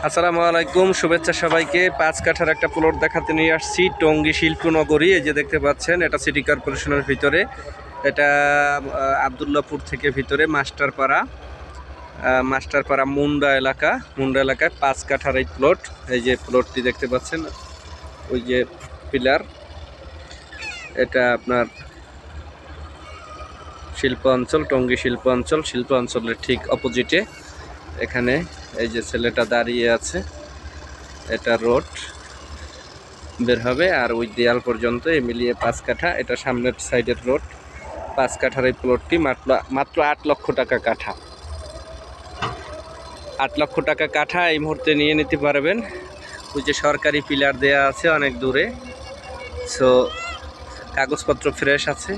আসসালামু আলাইকুম, শুভেচ্ছা সবাইকে। 5 কাঠার একটা প্লট দেখাতে নিয়ে আসছি টঙ্গী শিল্পনগরী। এই যে দেখতে পাচ্ছেন, এটা সিটি কর্পোরেশনের ভিতরে। এটা আবদুল্লাপুর থেকে ভিতরে মাস্টারপাড়া মুন্ডা এলাকায় 5 কাঠার এই প্লট। এই যে প্লটটি দেখতে পাচ্ছেন, ওই যে পিলার, এটা আপনার শিল্প অঞ্চল, টঙ্গী শিল্প অঞ্চলের ঠিক অপোজিটে। এখানে এই যে ছেলেটা দাঁড়িয়ে আছে, এটা রোড বের হবে আর ওই দেয়াল পর্যন্ত মিলিয়ে 5 কাঠা। এটা সামনের সাইডের রোড। 5 কাঠার এই প্লটটি মাত্র 8 লক্ষ টাকা কাঠা। 8 লক্ষ টাকা কাঠা এই মুহূর্তে নিয়ে নিতে পারবেন। ওই যে সরকারি পিলার দেয়া আছে অনেক দূরে, সো কাগজপত্র ফ্রেশ আছে।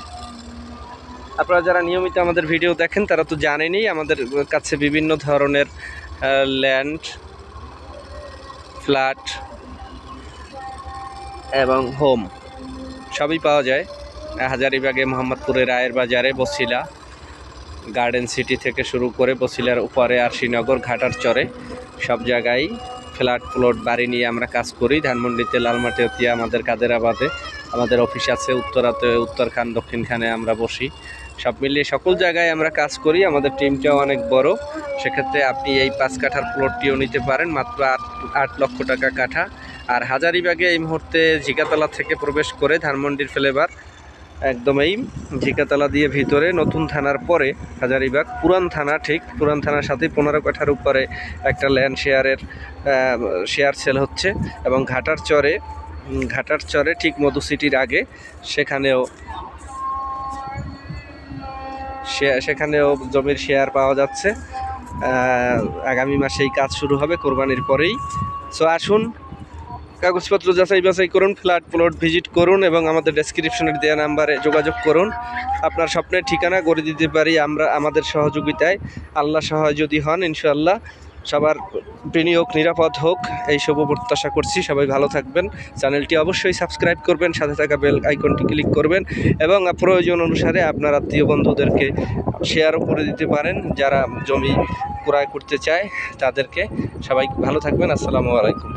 আপনারা যারা নিয়মিত আমাদের ভিডিও দেখেন তারা তো জানেনই, আমাদের কাছে বিভিন্ন ধরনের ল্যান্ড, ফ্ল্যাট এবং হোম সবই পাওয়া যায় হাজারীবাগে, মোহাম্মদপুরের রায়ের বাজারে, বছিলা গার্ডেন সিটি থেকে শুরু করে বছিলার উপরে আর শ্রীনগর ঘাটার চরে সব জায়গায় ফ্ল্যাট প্লট বাড়ি নিয়ে আমরা কাজ করি। ধানমন্ডিতে, লালমাটিয়া, আমাদের কাদেরাবাদে আমাদের অফিস আছে, উত্তরাতে, উত্তরখান, দক্ষিণখানে আমরা বসি। সব মিলিয়ে সকল জায়গায় আমরা কাজ করি। আমাদের টিমটাও অনেক বড়। সেক্ষেত্রে আপনি এই 5 কাঠার প্লটটিও নিতে পারেন মাত্র 8 লক্ষ টাকা কাঠা। আর হাজারীবাগে এই মুহূর্তে ঝিকাতলা থেকে প্রবেশ করে ধানমন্ডির ফ্লেভার, একদম এই ঝিকাতলা দিয়ে ভিতরে নতুন থানার পরে হাজারীবাগ পুরান থানা, ঠিক পুরান থানার সাথে 15 কাঠার উপরে একটা ল্যান্ড শেয়ার সেল হচ্ছে। এবং ঘাটার চরে ঠিক মধু সিটির আগে সেখানেও জমির শেয়ার পাওয়া যাচ্ছে। আগামী মাসেই কাজ শুরু হবে, কোরবানির পরেই। সো আসুন, কাগজপত্র যাচাই বাছাই করুন, ফ্ল্যাট প্লট ভিজিট করুন এবং আমাদের ডেসক্রিপশনের দেওয়া নাম্বারে যোগাযোগ করুন। আপনার স্বপ্নের ঠিকানা করে দিতে পারি আমরা আমাদের সহযোগিতায়। আল্লাহ সহায় যদি হন, ইনশাআল্লাহ সবার বিনিয়োগ নিরাপদ হোক, এই শুভ প্রত্যাশা করছি। সবাই ভালো থাকবেন। চ্যানেলটি অবশ্যই সাবস্ক্রাইব করবেন, সাথে থাকা বেল আইকনটি ক্লিক করবেন এবং প্রয়োজন অনুসারে আপনার আত্মীয় বন্ধুদেরকে শেয়ারও করে দিতে পারেন যারা জমি ক্রয় করতে চায় তাদেরকে। সবাই ভালো থাকবেন। আসসালামু আলাইকুম।